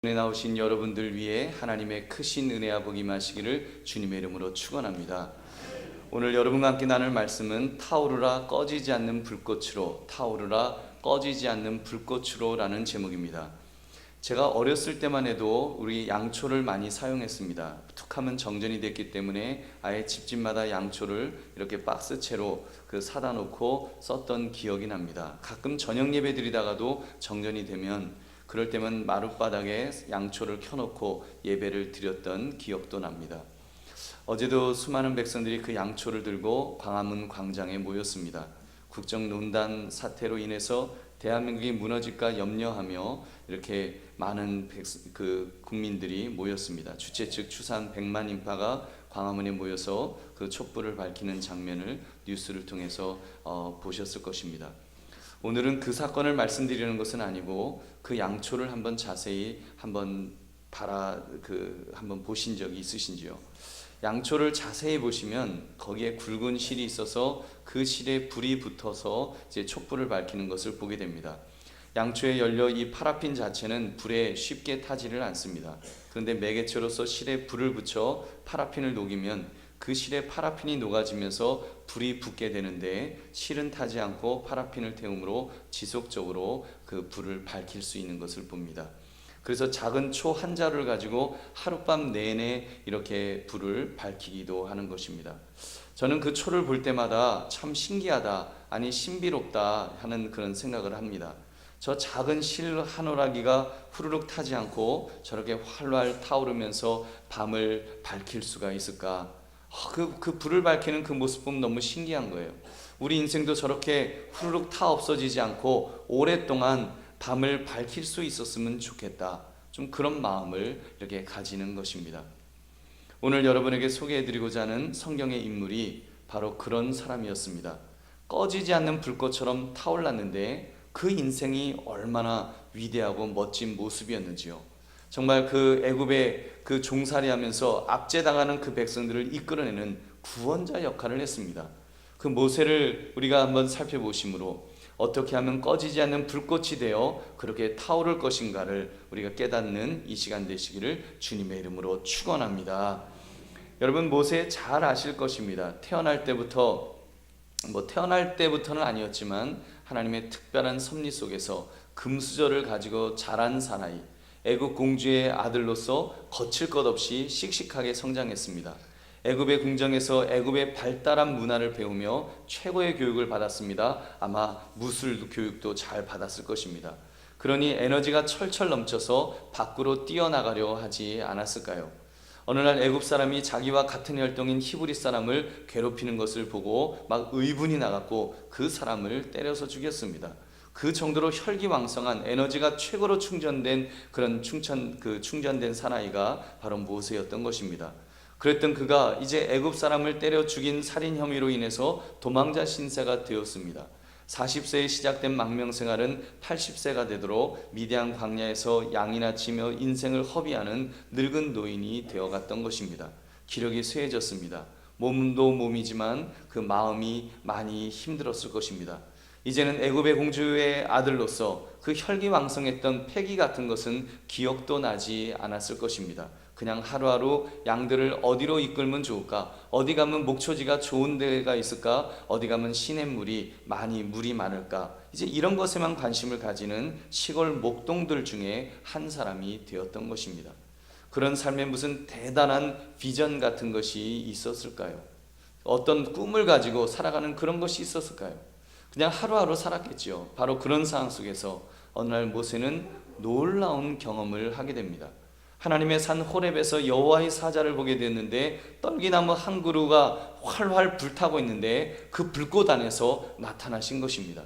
에 나오신 여러분들 위해 하나님의 크신 은혜와 복이 임하시기를 주님의 이름으로 축원합니다. 오늘 여러분과 함께 나눌 말씀은 타오르라 꺼지지 않는 불꽃으로, 타오르라 꺼지지 않는 불꽃으로 라는 제목입니다. 제가 어렸을 때만 해도 우리 양초를 많이 사용했습니다. 툭하면 정전이 됐기 때문에 아예 집집마다 양초를 이렇게 박스채로 사다 놓고 썼던 기억이 납니다. 가끔 저녁 예배 드리다가도 정전이 되면 그럴 때면 마룻바닥에 양초를 켜놓고 예배를 드렸던 기억도 납니다. 어제도 수많은 백성들이 그 양초를 들고 광화문 광장에 모였습니다. 국정농단 사태로 인해서 대한민국이 무너질까 염려하며 이렇게 많은 국민들이 모였습니다. 주최 측 추산 100만 인파가 광화문에 모여서 그 촛불을 밝히는 장면을 뉴스를 통해서 보셨을 것입니다. 오늘은 그 사건을 말씀드리는 것은 아니고 그 양초를 한번 자세히 한번 한번 보신 적이 있으신지요? 양초를 자세히 보시면 거기에 굵은 실이 있어서 그 실에 불이 붙어서 이제 촛불을 밝히는 것을 보게 됩니다. 양초에 열려 이 파라핀 자체는 불에 쉽게 타지를 않습니다. 그런데 매개체로서 실에 불을 붙여 파라핀을 녹이면 그 실에 파라핀이 녹아지면서 불이 붙게 되는데 실은 타지 않고 파라핀을 태움으로 지속적으로 그 불을 밝힐 수 있는 것을 봅니다. 그래서 작은 초 한 자루를 가지고 하룻밤 내내 이렇게 불을 밝히기도 하는 것입니다. 저는 그 초를 볼 때마다 참 신기하다, 아니 신비롭다 하는 그런 생각을 합니다. 저 작은 실 한 오라기가 후루룩 타지 않고 저렇게 활활 타오르면서 밤을 밝힐 수가 있을까? 그 불을 밝히는 그 모습 보면 너무 신기한 거예요. 우리 인생도 저렇게 후루룩 타 없어지지 않고 오랫동안 밤을 밝힐 수 있었으면 좋겠다. 좀 그런 마음을 이렇게 가지는 것입니다. 오늘 여러분에게 소개해드리고자 하는 성경의 인물이 바로 그런 사람이었습니다. 꺼지지 않는 불꽃처럼 타올랐는데 그 인생이 얼마나 위대하고 멋진 모습이었는지요. 정말 그 애굽에 그 종살이하면서 압제당하는 그 백성들을 이끌어내는 구원자 역할을 했습니다. 그 모세를 우리가 한번 살펴보심으로 어떻게 하면 꺼지지 않는 불꽃이 되어 그렇게 타오를 것인가를 우리가 깨닫는 이 시간 되시기를 주님의 이름으로 축원합니다. 여러분 모세 잘 아실 것입니다. 태어날 때부터는 아니었지만 하나님의 특별한 섭리 속에서 금수저를 가지고 자란 사나이, 애굽 공주의 아들로서 거칠 것 없이 씩씩하게 성장했습니다. 애굽의 궁정에서 애굽의 발달한 문화를 배우며 최고의 교육을 받았습니다. 아마 무술 교육도 잘 받았을 것입니다. 그러니 에너지가 철철 넘쳐서 밖으로 뛰어나가려 하지 않았을까요? 어느 날 애굽 사람이 자기와 같은 혈통인 히브리 사람을 괴롭히는 것을 보고 막 의분이 나갔고 그 사람을 때려서 죽였습니다. 그 정도로 혈기왕성한 에너지가 최고로 충전된 그런 충전된 사나이가 바로 모세였던 것입니다. 그랬던 그가 이제 애굽 사람을 때려 죽인 살인 혐의로 인해서 도망자 신세가 되었습니다. 40세에 시작된 망명생활은 80세가 되도록 미디안 광야에서 양이나 치며 인생을 허비하는 늙은 노인이 되어갔던 것입니다. 기력이 쇠해졌습니다. 몸도 몸이지만 그 마음이 많이 힘들었을 것입니다. 이제는 애굽의 공주의 아들로서 그 혈기왕성했던 패기 같은 것은 기억도 나지 않았을 것입니다. 그냥 하루하루 양들을 어디로 이끌면 좋을까? 어디 가면 목초지가 좋은 데가 있을까? 어디 가면 시냇물이 물이 많을까? 이제 이런 것에만 관심을 가지는 시골 목동들 중에 한 사람이 되었던 것입니다. 그런 삶에 무슨 대단한 비전 같은 것이 있었을까요? 어떤 꿈을 가지고 살아가는 그런 것이 있었을까요? 그냥 하루하루 살았겠죠. 바로 그런 상황 속에서 어느 날 모세는 놀라운 경험을 하게 됩니다. 하나님의 산 호렙에서 여호와의 사자를 보게 되었는데 떨기나무 한 그루가 활활 불타고 있는데 그 불꽃 안에서 나타나신 것입니다.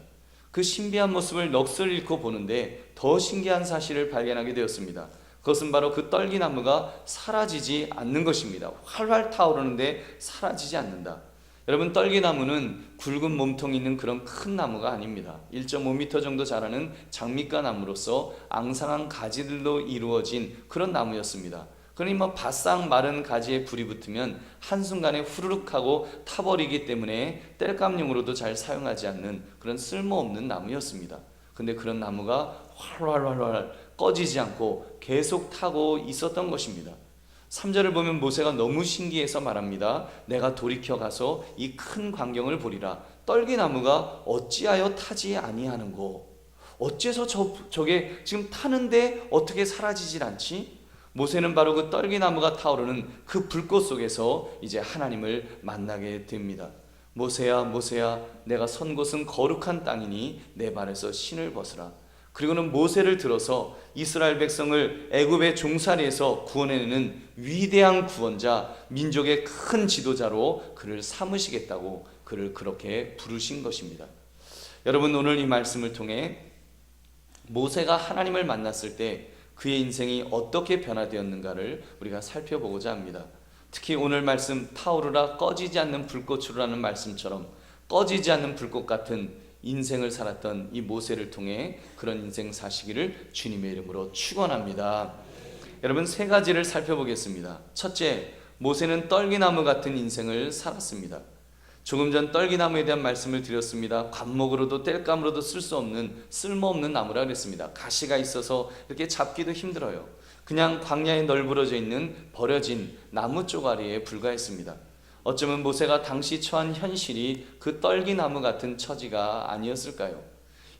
그 신비한 모습을 넋을 잃고 보는데 더 신기한 사실을 발견하게 되었습니다. 그것은 바로 그 떨기나무가 사라지지 않는 것입니다. 활활 타오르는데 사라지지 않는다. 여러분 떨기나무는 굵은 몸통이 있는 그런 큰 나무가 아닙니다. 1.5m 정도 자라는 장미가 나무로서 앙상한 가지들로 이루어진 그런 나무였습니다. 그러니 바싹 마른 가지에 불이 붙으면 한순간에 후루룩 하고 타버리기 때문에 땔감용으로도 잘 사용하지 않는 그런 쓸모없는 나무였습니다. 근데 그런 나무가 활활 꺼지지 않고 계속 타고 있었던 것입니다. 3절을 보면 모세가 너무 신기해서 말합니다. 내가 돌이켜 가서 이 큰 광경을 보리라. 떨기나무가 어찌하여 타지 아니하는고. 어째서 저게 지금 타는데 어떻게 사라지질 않지? 모세는 바로 그 떨기나무가 타오르는 그 불꽃 속에서 이제 하나님을 만나게 됩니다. 모세야 모세야, 내가 선 곳은 거룩한 땅이니 내 발에서 신을 벗으라. 그리고는 모세를 들어서 이스라엘 백성을 애굽의 종살이에서 구원해내는 위대한 구원자, 민족의 큰 지도자로 그를 삼으시겠다고 그를 그렇게 부르신 것입니다. 여러분, 오늘 이 말씀을 통해 모세가 하나님을 만났을 때 그의 인생이 어떻게 변화되었는가를 우리가 살펴보고자 합니다. 특히 오늘 말씀 타오르라 꺼지지 않는 불꽃으로라는 말씀처럼 꺼지지 않는 불꽃 같은 인생을 살았던 이 모세를 통해 그런 인생 사시기를 주님의 이름으로 축원합니다. 여러분, 세 가지를 살펴보겠습니다. 첫째, 모세는 떨기나무 같은 인생을 살았습니다. 조금 전 떨기나무에 대한 말씀을 드렸습니다. 관목으로도 땔감으로도 쓸 수 없는 쓸모없는 나무라 그랬습니다. 가시가 있어서 이렇게 잡기도 힘들어요. 그냥 광야에 널브러져 있는 버려진 나무 쪼가리에 불과했습니다. 어쩌면 모세가 당시 처한 현실이 그 떨기나무 같은 처지가 아니었을까요?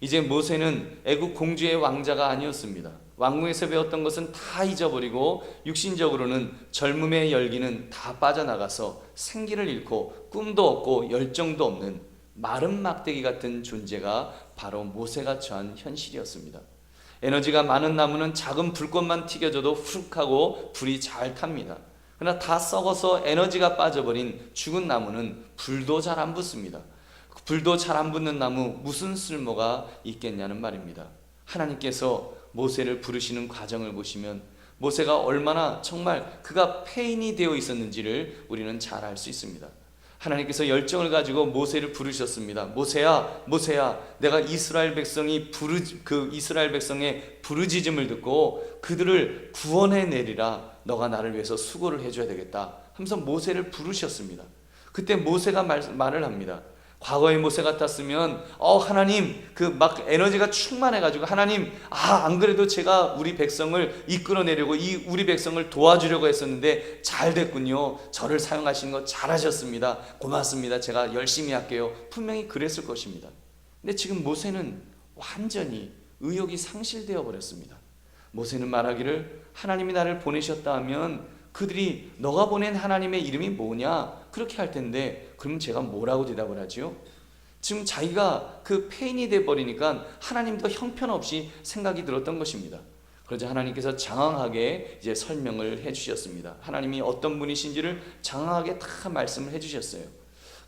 이제 모세는 애국 공주의 왕자가 아니었습니다. 왕궁에서 배웠던 것은 다 잊어버리고 육신적으로는 젊음의 열기는 다 빠져나가서 생기를 잃고 꿈도 없고 열정도 없는 마른 막대기 같은 존재가 바로 모세가 처한 현실이었습니다. 에너지가 많은 나무는 작은 불꽃만 튀겨져도 훅하고 불이 잘 탑니다. 그러나 다 썩어서 에너지가 빠져버린 죽은 나무는 불도 잘 안 붙습니다. 불도 잘 안 붙는 나무 무슨 쓸모가 있겠냐는 말입니다. 하나님께서 모세를 부르시는 과정을 보시면 모세가 얼마나 정말 그가 폐인이 되어 있었는지를 우리는 잘 알 수 있습니다. 하나님께서 열정을 가지고 모세를 부르셨습니다. 모세야, 모세야, 내가 이스라엘 백성의 부르짖음을 듣고 그들을 구원해 내리라. 너가 나를 위해서 수고를 해줘야 되겠다 하면서 모세를 부르셨습니다. 그때 모세가 말을 합니다. 과거의 모세 같았으면 하나님, 그 막 에너지가 충만해가지고 하나님, 안 그래도 제가 우리 백성을 이끌어내려고 우리 백성을 도와주려고 했었는데 잘 됐군요. 저를 사용하신 거 잘하셨습니다. 고맙습니다. 제가 열심히 할게요. 분명히 그랬을 것입니다. 근데 지금 모세는 완전히 의욕이 상실되어 버렸습니다. 모세는 말하기를 하나님이 나를 보내셨다 하면 그들이 너가 보낸 하나님의 이름이 뭐냐 그렇게 할 텐데 그럼 제가 뭐라고 대답을 하죠? 지금 자기가 그 폐인이 돼버리니까 하나님도 형편없이 생각이 들었던 것입니다. 그러자 하나님께서 장황하게 이제 설명을 해주셨습니다. 하나님이 어떤 분이신지를 장황하게 다 말씀을 해주셨어요.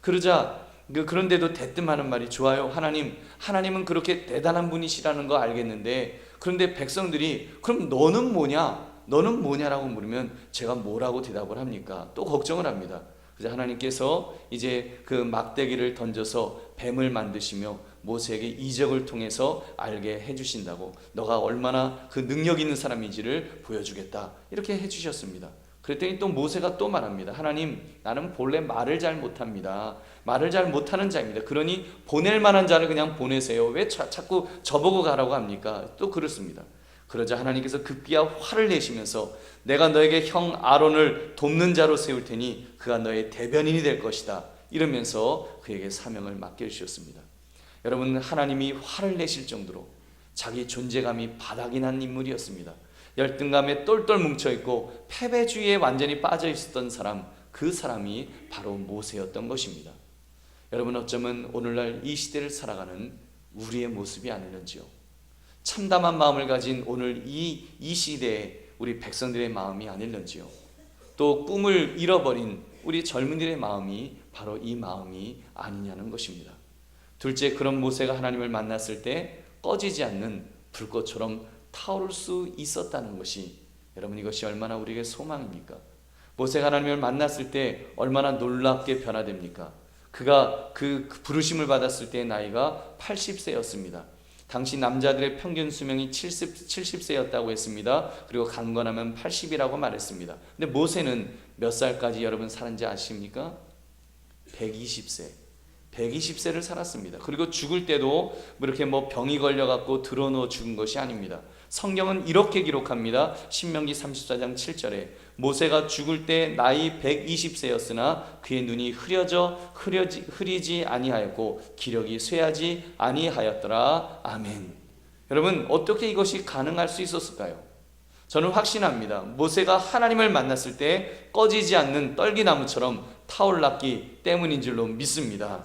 그러자 그런데도 대뜸 하는 말이 좋아요. 하나님은 그렇게 대단한 분이시라는 거 알겠는데 그런데 백성들이 그럼 너는 뭐냐? 너는 뭐냐라고 물으면 제가 뭐라고 대답을 합니까? 또 걱정을 합니다. 그래서 하나님께서 이제 그 막대기를 던져서 뱀을 만드시며 모세에게 이적을 통해서 알게 해주신다고, 너가 얼마나 그 능력 있는 사람인지를 보여주겠다 이렇게 해주셨습니다. 그랬더니 또 모세가 또 말합니다. 하나님, 나는 본래 말을 잘 못합니다. 말을 잘 못하는 자입니다. 그러니 보낼 만한 자를 그냥 보내세요. 왜 자꾸 저보고 가라고 합니까? 또 그렇습니다. 그러자 하나님께서 급기야 화를 내시면서 내가 너에게 형 아론을 돕는 자로 세울 테니 그가 너의 대변인이 될 것이다 이러면서 그에게 사명을 맡겨주셨습니다. 여러분, 하나님이 화를 내실 정도로 자기 존재감이 바닥이 난 인물이었습니다. 열등감에 똘똘 뭉쳐있고 패배주의에 완전히 빠져 있었던 사람, 그 사람이 바로 모세였던 것입니다. 여러분, 어쩌면 오늘날 이 시대를 살아가는 우리의 모습이 아닐는지요. 참담한 마음을 가진 오늘 이 시대의 우리 백성들의 마음이 아닐는지요. 또 꿈을 잃어버린 우리 젊은이들의 마음이 바로 이 마음이 아니냐는 것입니다. 둘째, 그런 모세가 하나님을 만났을 때 꺼지지 않는 불꽃처럼 타오를 수 있었다는 것이, 여러분, 이것이 얼마나 우리에게 소망입니까? 모세가 하나님을 만났을 때 얼마나 놀랍게 변화됩니까? 그가 그 부르심을 받았을 때의 나이가 80세였습니다. 당시 남자들의 평균 수명이 70세였다고 했습니다. 그리고 강건하면 80이라고 말했습니다. 근데 모세는 몇 살까지 여러분 살았는지 아십니까? 120세. 120세를 살았습니다. 그리고 죽을 때도 이렇게 병이 걸려갖고 드러누워 죽은 것이 아닙니다. 성경은 이렇게 기록합니다. 신명기 34장 7절에 모세가 죽을 때 나이 120세였으나 그의 눈이 흐리지 아니하였고 기력이 쇠하지 아니하였더라. 아멘. 여러분, 어떻게 이것이 가능할 수 있었을까요? 저는 확신합니다. 모세가 하나님을 만났을 때 꺼지지 않는 떨기나무처럼 타올랐기 때문인 줄로 믿습니다.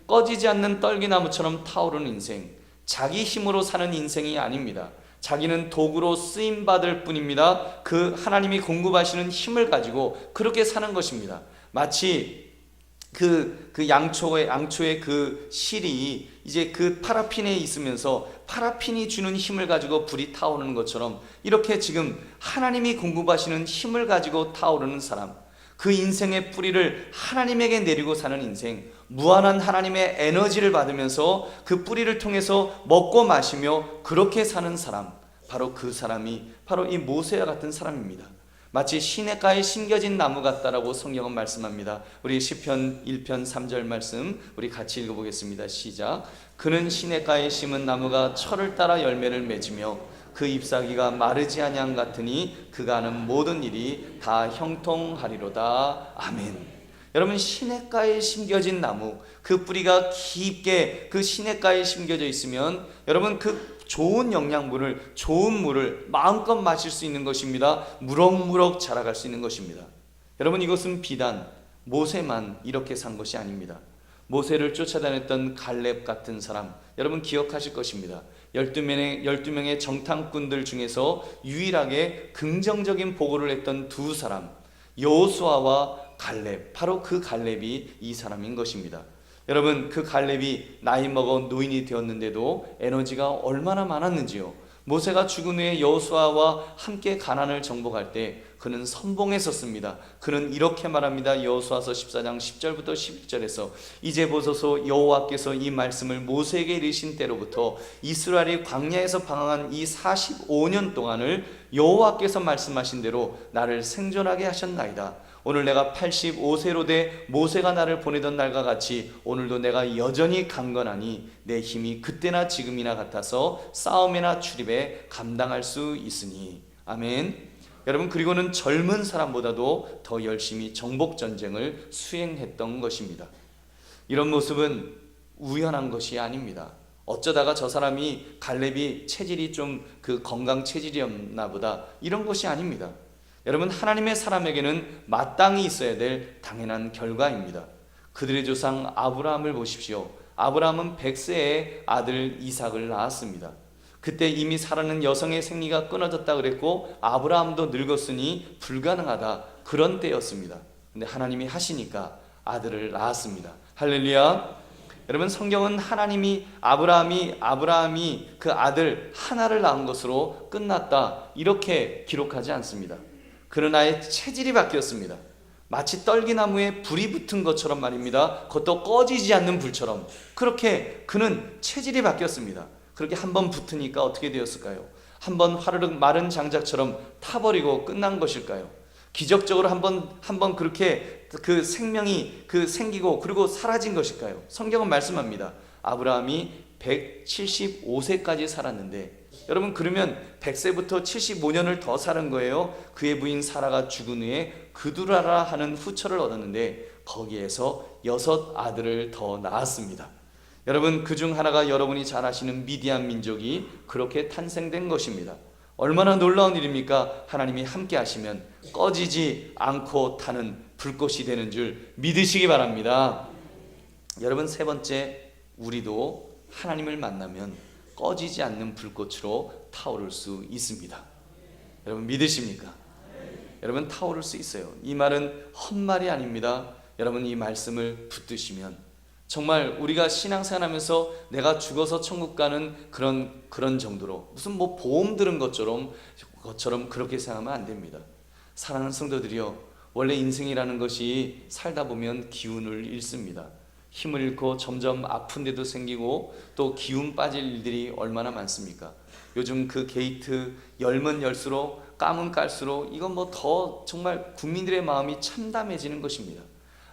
꺼지지 않는 떨기나무처럼 타오르는 인생, 자기 힘으로 사는 인생이 아닙니다. 자기는 도구로 쓰임받을 뿐입니다. 그 하나님이 공급하시는 힘을 가지고 그렇게 사는 것입니다. 마치 그 양초의 그 실이 이제 그 파라핀에 있으면서 파라핀이 주는 힘을 가지고 불이 타오르는 것처럼, 이렇게 지금 하나님이 공급하시는 힘을 가지고 타오르는 사람, 그 인생의 뿌리를 하나님에게 내리고 사는 인생, 무한한 하나님의 에너지를 받으면서 그 뿌리를 통해서 먹고 마시며 그렇게 사는 사람, 바로 그 사람이 바로 이 모세와 같은 사람입니다. 마치 시냇가에 심겨진 나무 같다라고 성경은 말씀합니다. 우리 시편 1편 3절 말씀 우리 같이 읽어보겠습니다. 시작. 그는 시냇가에 심은 나무가 철을 따라 열매를 맺으며 그 잎사귀가 마르지 아니함 같으니 그가 하는 모든 일이 다 형통하리로다. 아멘. 여러분, 시냇가에 심겨진 나무, 그 뿌리가 깊게 그 시냇가에 심겨져 있으면 여러분 그 좋은 영양분을, 좋은 물을 마음껏 마실 수 있는 것입니다. 무럭무럭 자라갈 수 있는 것입니다. 여러분, 이것은 비단 모세만 이렇게 산 것이 아닙니다. 모세를 쫓아다녔던 갈렙 같은 사람, 여러분 기억하실 것입니다. 12명의 정탐꾼들 중에서 유일하게 긍정적인 보고를 했던 두 사람, 여호수아와 갈렙, 바로 그 갈렙이 이 사람인 것입니다. 여러분, 그 갈렙이 나이 먹어 노인이 되었는데도 에너지가 얼마나 많았는지요. 모세가 죽은 후에 여호수아와 함께 가나안을 정복할 때 그는 선봉했었습니다. 그는 이렇게 말합니다. 여호수아서 14장 10절부터 11절에서 이제 보소서, 여호와께서 이 말씀을 모세에게 이르신 때로부터 이스라엘이 광야에서 방황한 이 45년 동안을 여호와께서 말씀하신 대로 나를 생존하게 하셨나이다. 오늘 내가 85세로 돼 모세가 나를 보내던 날과 같이 오늘도 내가 여전히 강건하니 내 힘이 그때나 지금이나 같아서 싸움이나 출입에 감당할 수 있으니. 아멘. 여러분, 그리고는 젊은 사람보다도 더 열심히 정복전쟁을 수행했던 것입니다. 이런 모습은 우연한 것이 아닙니다. 어쩌다가 저 사람이 갈렙이 체질이 좀 그 건강 체질이었나 보다, 이런 것이 아닙니다. 여러분, 하나님의 사람에게는 마땅히 있어야 될 당연한 결과입니다. 그들의 조상 아브라함을 보십시오. 아브라함은 100세에 아들 이삭을 낳았습니다. 그때 이미 살아는 여성의 생리가 끊어졌다 그랬고 아브라함도 늙었으니 불가능하다, 그런 때였습니다. 근데 하나님이 하시니까 아들을 낳았습니다. 할렐루야. 여러분, 성경은 하나님이 아브라함이 그 아들 하나를 낳은 것으로 끝났다 이렇게 기록하지 않습니다. 그는 아예 체질이 바뀌었습니다. 마치 떨기나무에 불이 붙은 것처럼 말입니다. 그것도 꺼지지 않는 불처럼 그렇게 그는 체질이 바뀌었습니다. 그렇게 한번 붙으니까 어떻게 되었을까요? 한번 화르륵 마른 장작처럼 타버리고 끝난 것일까요? 기적적으로 한번 그렇게 그 생명이 생기고 그리고 사라진 것일까요? 성경은 말씀합니다. 아브라함이 175세까지 살았는데, 여러분, 그러면 100세부터 75년을 더 사는 거예요. 그의 부인 사라가 죽은 후에 그두라라 하는 후처를 얻었는데 거기에서 6 아들을 더 낳았습니다. 여러분, 그중 하나가 여러분이 잘 아시는 미디안 민족이 그렇게 탄생된 것입니다. 얼마나 놀라운 일입니까? 하나님이 함께 하시면 꺼지지 않고 타는 불꽃이 되는 줄 믿으시기 바랍니다. 여러분, 세 번째, 우리도 하나님을 만나면 꺼지지 않는 불꽃으로 타오를 수 있습니다. 여러분, 믿으십니까? 여러분, 타오를 수 있어요. 이 말은 헛말이 아닙니다. 여러분, 이 말씀을 붙드시면 정말 우리가 신앙생활하면서 내가 죽어서 천국 가는 그런 정도로 무슨 뭐 보험 들은 것처럼 그렇게 생각하면 안 됩니다. 사랑하는 성도들이여, 원래 인생이라는 것이 살다 보면 기운을 잃습니다. 힘을 잃고 점점 아픈 데도 생기고 또 기운 빠질 일들이 얼마나 많습니까? 요즘 그 게이트 열면 열수록 까면 깔수록 이건 뭐 더 정말 국민들의 마음이 참담해지는 것입니다.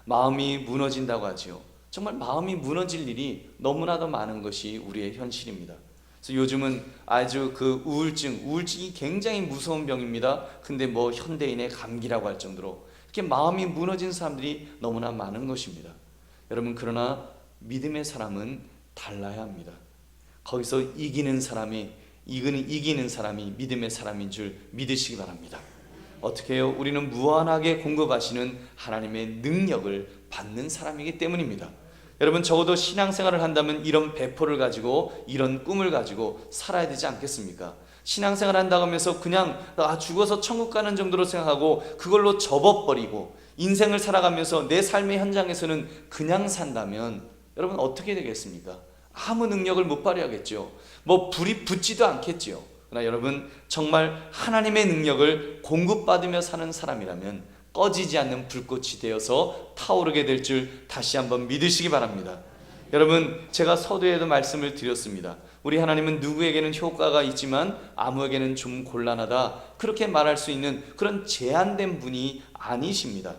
마음이 무너진다고 하지요. 정말 마음이 무너질 일이 너무나도 많은 것이 우리의 현실입니다. 그래서 요즘은 아주 그 우울증이 굉장히 무서운 병입니다. 근데 뭐 현대인의 감기라고 할 정도로 이렇게 마음이 무너진 사람들이 너무나 많은 것입니다. 여러분, 그러나 믿음의 사람은 달라야 합니다. 거기서 이기는 사람이 믿음의 사람인 줄 믿으시기 바랍니다. 어떻게 해요? 우리는 무한하게 공급하시는 하나님의 능력을 받는 사람이기 때문입니다. 여러분, 적어도 신앙생활을 한다면 이런 배포를 가지고, 이런 꿈을 가지고 살아야 되지 않겠습니까? 신앙생활 한다고 하면서 그냥 죽어서 천국 가는 정도로 생각하고 그걸로 접어버리고 인생을 살아가면서 내 삶의 현장에서는 그냥 산다면 여러분 어떻게 되겠습니까? 아무 능력을 못 발휘하겠죠. 뭐 불이 붙지도 않겠죠. 그러나 여러분, 정말 하나님의 능력을 공급받으며 사는 사람이라면 꺼지지 않는 불꽃이 되어서 타오르게 될 줄 다시 한번 믿으시기 바랍니다. 여러분, 제가 서두에도 말씀을 드렸습니다. 우리 하나님은 누구에게는 효과가 있지만 아무에게는 좀 곤란하다, 그렇게 말할 수 있는 그런 제한된 분이 아니십니다.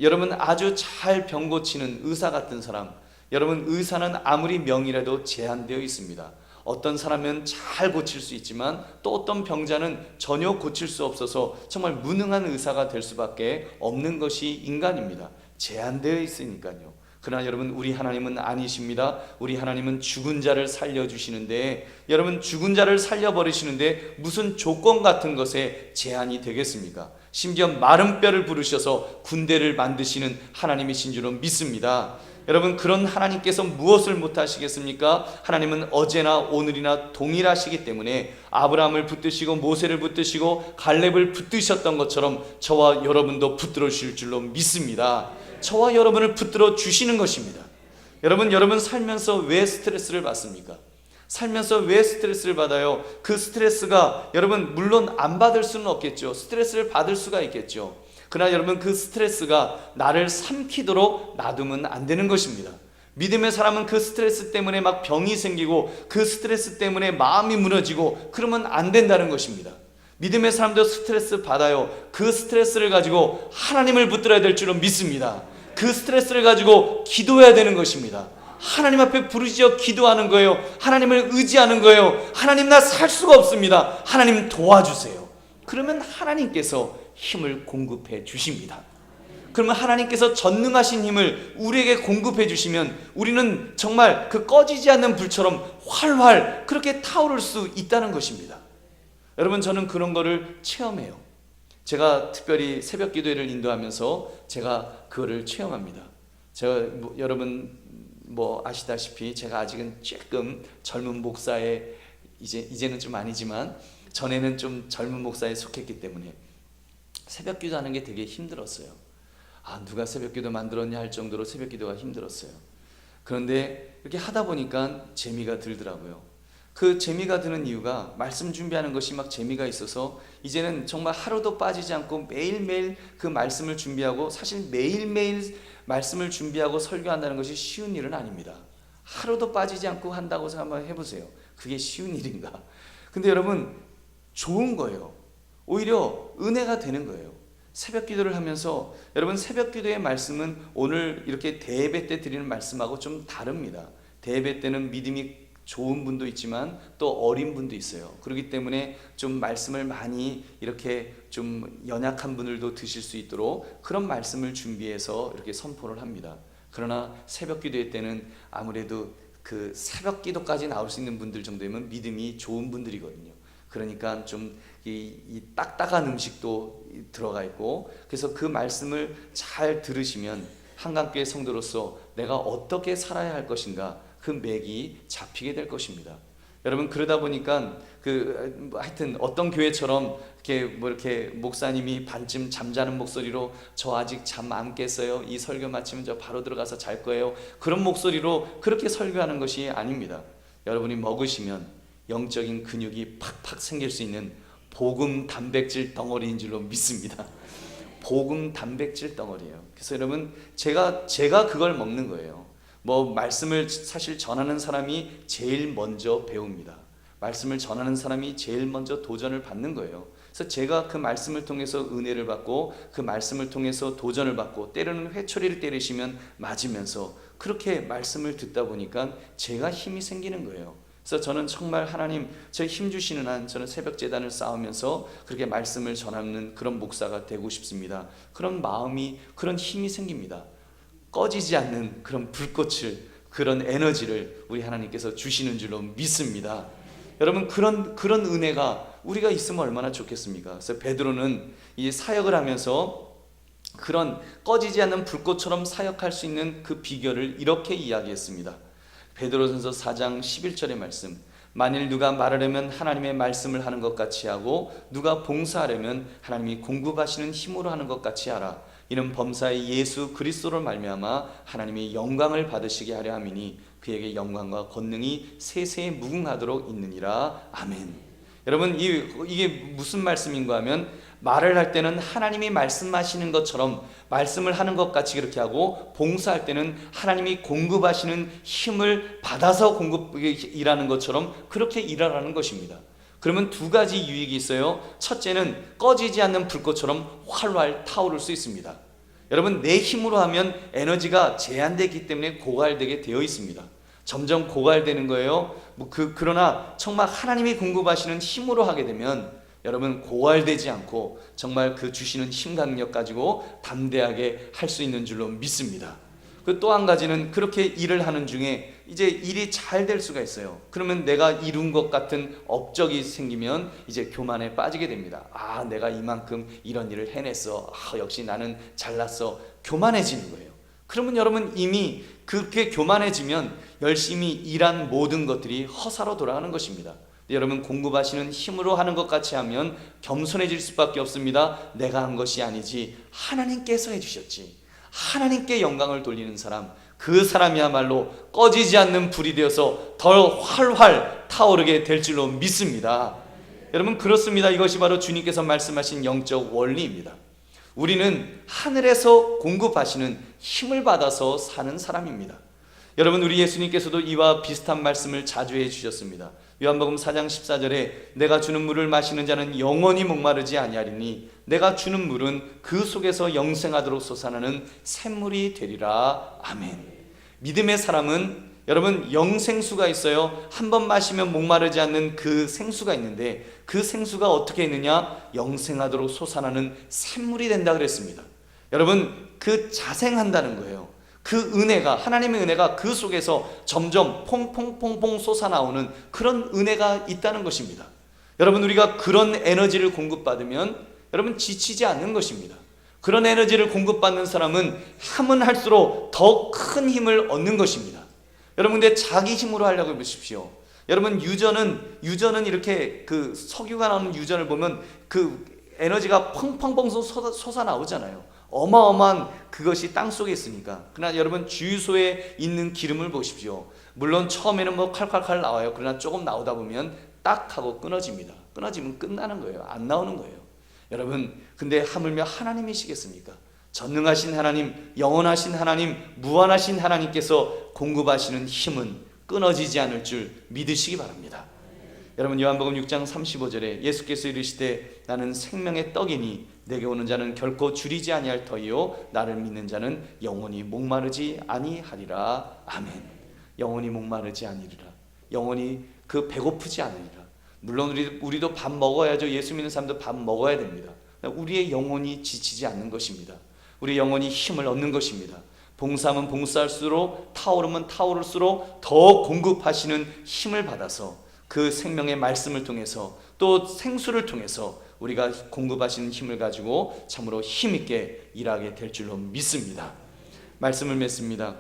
여러분, 아주 잘 병 고치는 의사 같은 사람, 여러분, 의사는 아무리 명이라도 제한되어 있습니다. 어떤 사람은 잘 고칠 수 있지만 또 어떤 병자는 전혀 고칠 수 없어서 정말 무능한 의사가 될 수밖에 없는 것이 인간입니다. 제한되어 있으니까요. 그러나 여러분, 우리 하나님은 아니십니다. 우리 하나님은 죽은 자를 살려주시는데, 여러분, 죽은 자를 살려버리시는데 무슨 조건 같은 것에 제한이 되겠습니까? 심지어 마른 뼈를 부르셔서 군대를 만드시는 하나님이신 줄로 믿습니다. 여러분, 그런 하나님께서 무엇을 못하시겠습니까? 하나님은 어제나 오늘이나 동일하시기 때문에 아브라함을 붙드시고 모세를 붙드시고 갈렙을 붙드셨던 것처럼 저와 여러분도 붙들어 주실 줄로 믿습니다. 저와 여러분을 붙들어 주시는 것입니다. 여러분 살면서 왜 스트레스를 받습니까? 살면서 왜 스트레스를 받아요? 그 스트레스가 여러분 물론 안 받을 수는 없겠죠. 스트레스를 받을 수가 있겠죠. 그러나 여러분, 그 스트레스가 나를 삼키도록 놔두면 안 되는 것입니다. 믿음의 사람은 그 스트레스 때문에 막 병이 생기고 그 스트레스 때문에 마음이 무너지고 그러면 안 된다는 것입니다. 믿음의 사람도 스트레스 받아요. 그 스트레스를 가지고 하나님을 붙들어야 될 줄로 믿습니다. 그 스트레스를 가지고 기도해야 되는 것입니다. 하나님 앞에 부르짖어 기도하는 거예요. 하나님을 의지하는 거예요. 하나님, 나 살 수가 없습니다. 하나님 도와주세요. 그러면 하나님께서 힘을 공급해 주십니다. 그러면 하나님께서 전능하신 힘을 우리에게 공급해 주시면 우리는 정말 그 꺼지지 않는 불처럼 활활 그렇게 타오를 수 있다는 것입니다. 여러분, 저는 그런 거를 체험해요. 제가 특별히 새벽 기도회를 인도하면서 제가 그거를 체험합니다. 여러분 아시다시피 제가 아직은 조금 젊은 목사의 이제는 좀 아니지만 전에는 좀 젊은 목사에 속했기 때문에 새벽 기도하는 게 되게 힘들었어요. 누가 새벽 기도 만들었냐 할 정도로 새벽 기도가 힘들었어요. 그런데 이렇게 하다 보니까 재미가 들더라고요. 그 재미가 드는 이유가 말씀 준비하는 것이 막 재미가 있어서 이제는 정말 하루도 빠지지 않고 매일매일 그 말씀을 준비하고, 사실 매일매일 말씀을 준비하고 설교한다는 것이 쉬운 일은 아닙니다. 하루도 빠지지 않고 한다고 한번 해보세요. 그게 쉬운 일인가? 근데 여러분, 좋은 거예요. 오히려 은혜가 되는 거예요. 새벽 기도를 하면서 여러분, 새벽 기도의 말씀은 오늘 이렇게 대예배 때 드리는 말씀하고 좀 다릅니다. 대예배 때는 믿음이 좋은 분도 있지만 또 어린 분도 있어요. 그렇기 때문에 좀 말씀을 많이 이렇게 좀 연약한 분들도 드실 수 있도록 그런 말씀을 준비해서 이렇게 선포를 합니다. 그러나 새벽 기도회 때는 아무래도 그 새벽 기도까지 나올 수 있는 분들 정도면 믿음이 좋은 분들이거든요. 그러니까 좀 이 딱딱한 음식도 들어가 있고, 그래서 그 말씀을 잘 들으시면 한강교회 성도로서 내가 어떻게 살아야 할 것인가, 그 맥이 잡히게 될 것입니다. 여러분, 그러다 보니까 하여튼 어떤 교회처럼 이렇게 목사님이 반쯤 잠자는 목소리로 저 아직 잠 안 깼어요, 이 설교 마치면 저 바로 들어가서 잘 거예요, 그런 목소리로 그렇게 설교하는 것이 아닙니다. 여러분이 먹으시면 영적인 근육이 팍팍 생길 수 있는 복음 단백질 덩어리인 줄로 믿습니다. 복음 단백질 덩어리예요. 그래서 여러분, 제가 그걸 먹는 거예요. 말씀을 사실 전하는 사람이 제일 먼저 배웁니다. 말씀을 전하는 사람이 제일 먼저 도전을 받는 거예요. 그래서 제가 그 말씀을 통해서 은혜를 받고, 그 말씀을 통해서 도전을 받고, 때로는 회초리를 때리시면 맞으면서 그렇게 말씀을 듣다 보니까 제가 힘이 생기는 거예요. 그래서 저는 정말 하나님 저 힘 주시는 한 저는 새벽 제단을 쌓으면서 그렇게 말씀을 전하는 그런 목사가 되고 싶습니다. 그런 마음이, 그런 힘이 생깁니다. 꺼지지 않는 그런 불꽃을, 그런 에너지를 우리 하나님께서 주시는 줄로 믿습니다. 여러분, 그런 은혜가 우리가 있으면 얼마나 좋겠습니까? 그래서 베드로는 이 사역을 하면서 그런 꺼지지 않는 불꽃처럼 사역할 수 있는 그 비결을 이렇게 이야기했습니다. 베드로전서 4장 11절의 말씀, 만일 누가 말하려면 하나님의 말씀을 하는 것 같이 하고 누가 봉사하려면 하나님이 공급하시는 힘으로 하는 것 같이 하라. 이는 범사의 예수 그리스도로 말미암아 하나님의 영광을 받으시게 하려 함이니 그에게 영광과 권능이 세세에 무궁하도록 있느니라. 아멘. 여러분, 이게 무슨 말씀인가 하면, 말을 할 때는 하나님이 말씀하시는 것처럼 말씀을 하는 것 같이 그렇게 하고, 봉사할 때는 하나님이 공급하시는 힘을 받아서 일하는 것처럼 그렇게 일하라는 것입니다. 그러면 두 가지 유익이 있어요. 첫째는 꺼지지 않는 불꽃처럼 활활 타오를 수 있습니다. 여러분, 내 힘으로 하면 에너지가 제한되기 때문에 고갈되게 되어 있습니다. 점점 고갈되는 거예요. 그러나 정말 하나님이 공급하시는 힘으로 하게 되면 여러분, 고갈되지 않고 정말 그 주시는 힘 강력 가지고 담대하게 할 수 있는 줄로 믿습니다. 그 또 한 가지는, 그렇게 일을 하는 중에 이제 일이 잘 될 수가 있어요. 그러면 내가 이룬 것 같은 업적이 생기면 이제 교만에 빠지게 됩니다. 아, 내가 이만큼 이런 일을 해냈어. 아, 역시 나는 잘났어. 교만해지는 거예요. 그러면 여러분, 이미 그렇게 교만해지면 열심히 일한 모든 것들이 허사로 돌아가는 것입니다. 여러분, 공급하시는 힘으로 하는 것 같이 하면 겸손해질 수밖에 없습니다. 내가 한 것이 아니지 하나님께서 해주셨지. 하나님께 영광을 돌리는 사람, 그 사람이야말로 꺼지지 않는 불이 되어서 더 활활 타오르게 될 줄로 믿습니다. 여러분, 그렇습니다. 이것이 바로 주님께서 말씀하신 영적 원리입니다. 우리는 하늘에서 공급하시는 힘을 받아서 사는 사람입니다. 여러분, 우리 예수님께서도 이와 비슷한 말씀을 자주 해주셨습니다. 요한복음 4장 14절에 내가 주는 물을 마시는 자는 영원히 목마르지 아니하리니 내가 주는 물은 그 속에서 영생하도록 솟아나는 샘물이 되리라. 아멘. 믿음의 사람은 여러분, 영생수가 있어요. 한 번 마시면 목마르지 않는 그 생수가 있는데, 그 생수가 어떻게 있느냐? 영생하도록 솟아나는 샘물이 된다 그랬습니다. 여러분, 그 자생한다는 거예요. 그 은혜가, 하나님의 은혜가 그 속에서 점점 퐁퐁퐁퐁 솟아나오는 그런 은혜가 있다는 것입니다. 여러분, 우리가 그런 에너지를 공급받으면 여러분, 지치지 않는 것입니다. 그런 에너지를 공급받는 사람은 하면 할수록 더 큰 힘을 얻는 것입니다. 여러분, 근데 자기 힘으로 하려고 해보십시오. 여러분, 유전은 이렇게 그 석유가 나오는 유전을 보면 그 에너지가 펑펑펑 솟아나오잖아요. 어마어마한 그것이 땅속에 있으니까. 그러나 여러분, 주유소에 있는 기름을 보십시오. 물론 처음에는 뭐 칼칼칼 나와요. 그러나 조금 나오다 보면 딱 하고 끊어집니다. 끊어지면 끝나는 거예요. 안 나오는 거예요. 여러분, 근데 하물며 하나님이시겠습니까? 전능하신 하나님, 영원하신 하나님, 무한하신 하나님께서 공급하시는 힘은 끊어지지 않을 줄 믿으시기 바랍니다. 여러분, 요한복음 6장 35절에 예수께서 이르시되 나는 생명의 떡이니 내게 오는 자는 결코 줄이지 아니할 터이요 나를 믿는 자는 영원히 목마르지 아니하리라. 아멘. 영원히 목마르지 아니리라. 영원히 배고프지 않으리라. 물론 우리도 밥 먹어야죠. 예수 믿는 사람도 밥 먹어야 됩니다. 우리의 영혼이 지치지 않는 것입니다. 우리의 영혼이 힘을 얻는 것입니다. 봉사하면 봉사할수록, 타오르면 타오를수록 더 공급하시는 힘을 받아서 그 생명의 말씀을 통해서, 또 생수를 통해서 우리가 공급하시는 힘을 가지고 참으로 힘있게 일하게 될 줄로 믿습니다. 말씀을 맺습니다.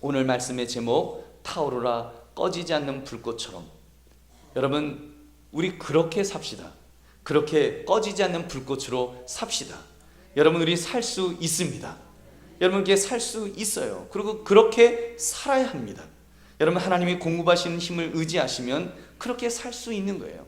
오늘 말씀의 제목, 타오르라 꺼지지 않는 불꽃처럼. 여러분, 우리 그렇게 삽시다. 그렇게 꺼지지 않는 불꽃으로 삽시다. 여러분, 우리 살 수 있습니다. 여러분께 살 수 있어요. 그리고 그렇게 살아야 합니다. 여러분, 하나님이 공급하시는 힘을 의지하시면 그렇게 살 수 있는 거예요.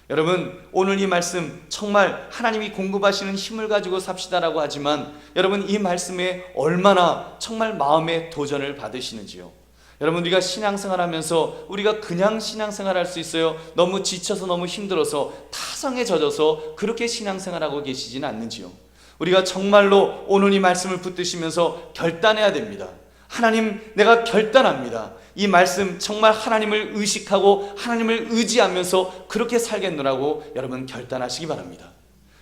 여러분, 오늘 이 말씀 정말 하나님이 공급하시는 힘을 가지고 삽시다라고 하지만 여러분, 이 말씀에 얼마나 정말 마음의 도전을 받으시는지요. 여러분, 우리가 신앙생활하면서 우리가 그냥 신앙생활할 수 있어요? 너무 지쳐서, 너무 힘들어서, 타성에 젖어서 그렇게 신앙생활하고 계시지는 않는지요. 우리가 정말로 오늘 이 말씀을 붙드시면서 결단해야 됩니다. 하나님, 내가 결단합니다. 이 말씀 정말 하나님을 의식하고 하나님을 의지하면서 그렇게 살겠노라고 여러분 결단하시기 바랍니다.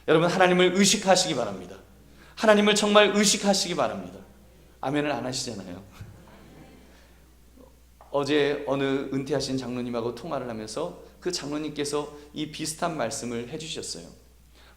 여러분 하나님을 의식하시기 바랍니다. 하나님을 정말 의식하시기 바랍니다. 아멘을 안 하시잖아요. 어제 어느 은퇴하신 장로님하고 통화를 하면서 그 장로님께서 이 비슷한 말씀을 해주셨어요.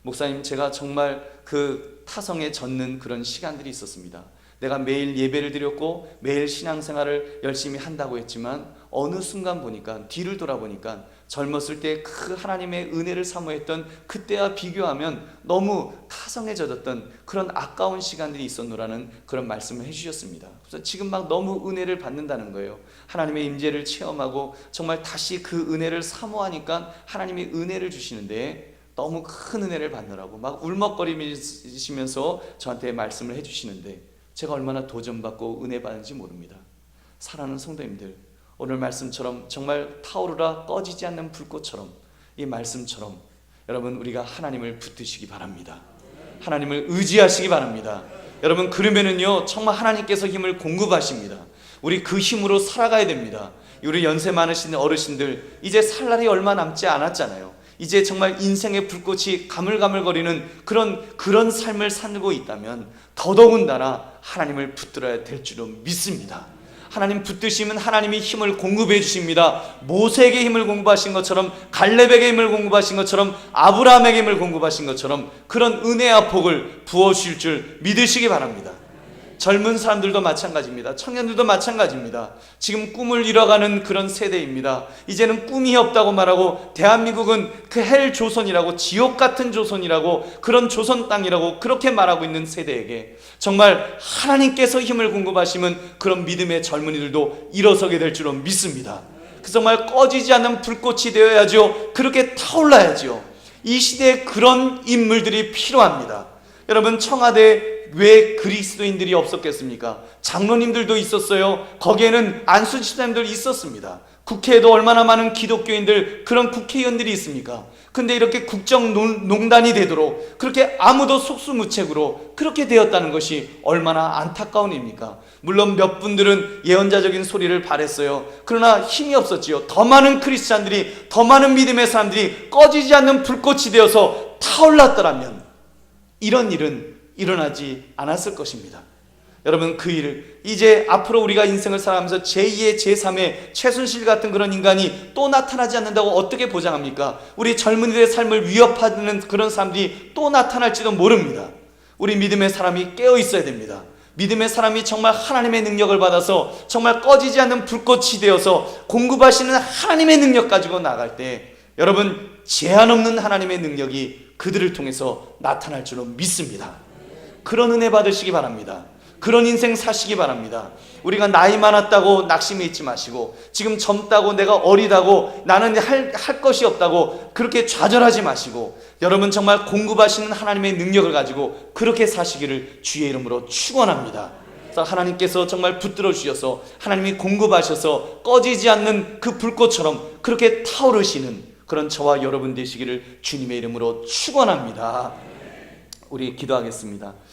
목사님, 제가 정말 그 타성에 젖는 그런 시간들이 있었습니다. 내가 매일 예배를 드렸고 매일 신앙생활을 열심히 한다고 했지만 어느 순간 보니까, 뒤를 돌아보니까 젊었을 때 그 하나님의 은혜를 사모했던 그때와 비교하면 너무 타성에 젖었던 그런 아까운 시간들이 있었노라는 그런 말씀을 해주셨습니다. 그래서 지금 막 너무 은혜를 받는다는 거예요. 하나님의 임재를 체험하고 정말 다시 그 은혜를 사모하니까 하나님이 은혜를 주시는데 너무 큰 은혜를 받느라고 막 울먹거리시면서 저한테 말씀을 해주시는데 제가 얼마나 도전받고 은혜 받는지 모릅니다. 사랑하는 성도님들, 오늘 말씀처럼 정말 타오르라 꺼지지 않는 불꽃처럼 이 말씀처럼 여러분 우리가 하나님을 붙드시기 바랍니다. 하나님을 의지하시기 바랍니다. 여러분 그러면은요 정말 하나님께서 힘을 공급하십니다. 우리 그 힘으로 살아가야 됩니다. 우리 연세 많으신 어르신들 이제 살 날이 얼마 남지 않았잖아요. 이제 정말 인생의 불꽃이 가물가물거리는 그런 삶을 살고 있다면 더더군다나 하나님을 붙들어야 될 줄로 믿습니다. 하나님 붙드시면 하나님이 힘을 공급해 주십니다. 모세에게 힘을 공급하신 것처럼, 갈렙에게 힘을 공급하신 것처럼, 아브라함에게 힘을 공급하신 것처럼 그런 은혜와 복을 부어주실 줄 믿으시기 바랍니다. 젊은 사람들도 마찬가지입니다. 청년들도 마찬가지입니다. 지금 꿈을 잃어가는 그런 세대입니다. 이제는 꿈이 없다고 말하고 대한민국은 그 헬 조선이라고, 지옥 같은 조선이라고, 그런 조선 땅이라고 그렇게 말하고 있는 세대에게 정말 하나님께서 힘을 공급하시면 그런 믿음의 젊은이들도 일어서게 될 줄로 믿습니다. 그 정말 꺼지지 않는 불꽃이 되어야죠. 그렇게 타올라야죠. 이 시대에 그런 인물들이 필요합니다. 여러분 청와대 왜 그리스도인들이 없었겠습니까? 장로님들도 있었어요. 거기에는 안수집사님들 있었습니다. 국회에도 얼마나 많은 기독교인들, 그런 국회의원들이 있습니까? 근데 이렇게 국정농단이 되도록 그렇게 아무도 속수무책으로 그렇게 되었다는 것이 얼마나 안타까운 일입니까? 물론 몇 분들은 예언자적인 소리를 발했어요. 그러나 힘이 없었지요. 더 많은 크리스찬들이, 더 많은 믿음의 사람들이 꺼지지 않는 불꽃이 되어서 타올랐더라면 이런 일은 일어나지 않았을 것입니다. 여러분 그 일을 이제 앞으로 우리가 인생을 살아가면서 제2의 제3의 최순실 같은 그런 인간이 또 나타나지 않는다고 어떻게 보장합니까? 우리 젊은이들의 삶을 위협하는 그런 사람들이 또 나타날지도 모릅니다. 우리 믿음의 사람이 깨어 있어야 됩니다. 믿음의 사람이 정말 하나님의 능력을 받아서 정말 꺼지지 않는 불꽃이 되어서 공급하시는 하나님의 능력 가지고 나갈 때 여러분 제한 없는 하나님의 능력이 그들을 통해서 나타날 줄로 믿습니다. 그런 은혜 받으시기 바랍니다. 그런 인생 사시기 바랍니다. 우리가 나이 많았다고 낙심해 있지 마시고, 지금 젊다고 내가 어리다고 나는 할 것이 없다고 그렇게 좌절하지 마시고, 여러분 정말 공급하시는 하나님의 능력을 가지고 그렇게 사시기를 주의 이름으로 축원합니다. 그래서 하나님께서 정말 붙들어 주셔서 하나님이 공급하셔서 꺼지지 않는 그 불꽃처럼 그렇게 타오르시는 그런 저와 여러분 되시기를 주님의 이름으로 축원합니다. 우리 기도하겠습니다.